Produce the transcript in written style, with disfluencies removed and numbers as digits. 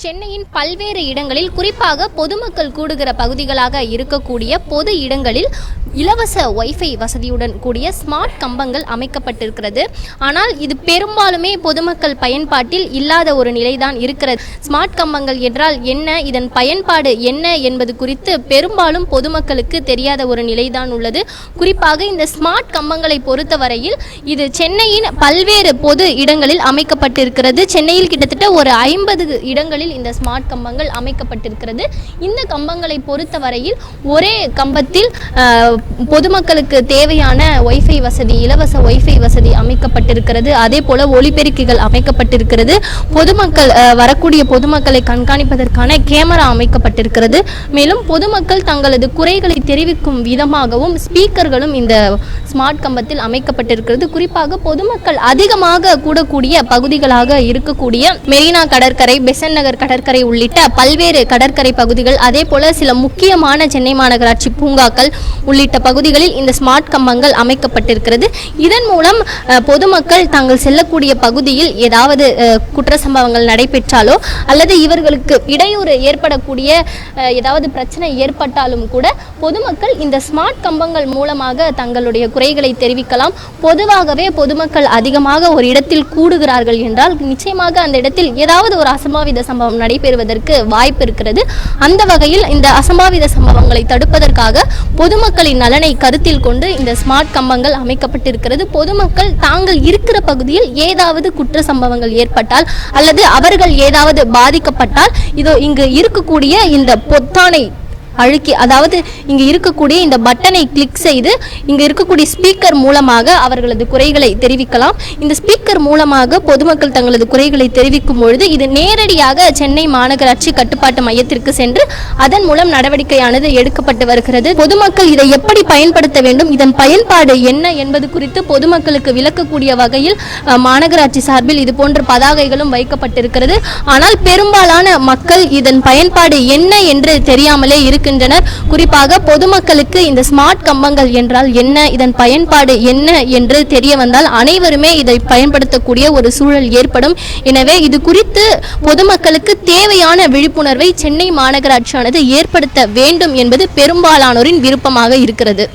சென்னையின் பல்வேறு இடங்களில் குறிப்பாக பொதுமக்கள் கூடுகிற பகுதிகளாக இருக்கக்கூடிய பொது இடங்களில் இலவச வைஃபை வசதியுடன் கூடிய ஸ்மார்ட் கம்பங்கள் அமைக்கப்பட்டிருக்கிறது. ஆனால் இது பெரும்பாலுமே பொதுமக்கள் பயன்பாட்டில் இல்லாத ஒரு நிலைதான் இருக்கிறது. ஸ்மார்ட் கம்பங்கள் என்றால் என்ன, இதன் பயன்பாடு என்ன என்பது குறித்து பெரும்பாலும் பொதுமக்களுக்கு தெரியாத ஒரு நிலைதான் உள்ளது. குறிப்பாக இந்த ஸ்மார்ட் கம்பங்களை பொறுத்தவரையில் இது சென்னையின் பல்வேறு பொது இடங்களில் அமைக்கப்பட்டிருக்கிறது. சென்னையில் கிட்டத்தட்ட ஒரு 50 இடங்களில் இந்த ஸ்மார்ட் கம்பங்கள் அமைக்கப்பட்டிருக்கிறது. இந்த கம்பங்களை பொறுத்தவரையில் ஒரே கம்பத்தில் பொதுமக்களுக்கு தேவையான வைஃபை வசதி, இலவச வைஃபை வசதி அமைக்கப்பட்டிருக்கிறது. அதே போல ஒலிபெருக்கிகள் அமைக்கப்பட்டிருக்கிறது. பொதுமக்கள் வரக்கூடிய பொதுமக்களை கண்காணிப்பதற்கான கேமரா அமைக்கப்பட்டிருக்கிறது. மேலும் பொதுமக்கள் தங்களது குறைகளை தெரிவிக்கும் விதமாகவும் ஸ்பீக்கர்களும் இந்த ஸ்மார்ட் கம்பத்தில் அமைக்கப்பட்டிருக்கிறது. குறிப்பாக பொதுமக்கள் அதிகமாக கூடக்கூடிய பகுதிகளாக இருக்கக்கூடிய மெரினா கடற்கரை, பெசன்ட் நகர் கடற்கரை உள்ளிட்ட பல்வேறு கடற்கரை பகுதிகள், அதே போல சில முக்கியமான சென்னை மாநகராட்சி பூங்காக்கள் உள்ளிட்ட பகுதிகளில் இந்த ஸ்மார்ட் கம்பங்கள் அமைக்கப்பட்டிருக்கிறது. இதன் மூலம் பொதுமக்கள் தாங்கள் செல்லக்கூடிய பகுதியில் ஏதாவது குற்ற சம்பவங்கள் நடைபெற்றாலோ அல்லது இவர்களுக்கு இடையூறு ஏற்படக்கூடிய ஏதாவது பிரச்சனை ஏற்பட்டாலும் கூட பொதுமக்கள் இந்த ஸ்மார்ட் கம்பங்கள் மூலமாக தங்களுடைய குறைகளை தெரிவிக்கலாம். பொதுவாகவே பொதுமக்கள் அதிகமாக ஒரு இடத்தில் கூடுகிறார்கள் என்றால் நிச்சயமாக அந்த இடத்தில் ஏதாவது ஒரு அசம்பாவித சம்பவம் நடைபெறுவதற்கு வாய்ப்பு இருக்கிறது. அந்த வகையில் இந்த அசம்பாவித சம்பவங்களை தடுப்பதற்காக பொதுமக்களின் நலனை கருத்தில் கொண்டு இந்த ஸ்மார்ட் கம்பங்கள் அமைக்கப்பட்டிருக்கிறது. பொதுமக்கள் தாங்கள் இருக்கிற பகுதியில் ஏதாவது குற்ற சம்பவங்கள் ஏற்பட்டால் அல்லது அவர்கள் ஏதாவது பாதிக்கப்பட்டால் இதோ இங்கு இருக்கக்கூடிய இந்த பொத்தானை அழுக்கி, அதாவது இங்கு இருக்கக்கூடிய இந்த பட்டனை கிளிக் செய்து இங்கு இருக்கக்கூடிய ஸ்பீக்கர் மூலமாக அவர்களது குறைகளை தெரிவிக்கலாம். இந்த ஸ்பீக்கர் மூலமாக பொதுமக்கள் தங்களது குறைகளை தெரிவிக்கும் பொழுது இது நேரடியாக சென்னை மாநகராட்சி கட்டுப்பாட்டு மையத்திற்கு சென்று அதன் மூலம் நடவடிக்கையானது எடுக்கப்பட்டு வருகிறது. பொதுமக்கள் இதை எப்படி பயன்படுத்த வேண்டும், இதன் பயன்பாடு என்ன என்பது குறித்து பொதுமக்களுக்கு விளக்கக்கூடிய வகையில் மாநகராட்சி சார்பில் இது போன்ற பதாகைகளும் வைக்கப்பட்டிருக்கிறது. ஆனால் பெரும்பாலான மக்கள் இதன் பயன்பாடு என்ன என்று தெரியாமலே குறிப்பாக பொதுமக்களுக்கு இந்த ஸ்மார்ட் கம்பங்கள் என்றால் என்ன, இதன் பயன்பாடு என்ன என்று தெரிய வந்தால் அனைவருமே இதை பயன்படுத்தக்கூடிய ஒரு சூழல் ஏற்படும். எனவே இது குறித்து பொதுமக்களுக்கு தேவையான விழிப்புணர்வை சென்னை மாநகராட்சியானது ஏற்படுத்த வேண்டும் என்பது பெரும்பாலானோரின் விருப்பமாக இருக்கிறது.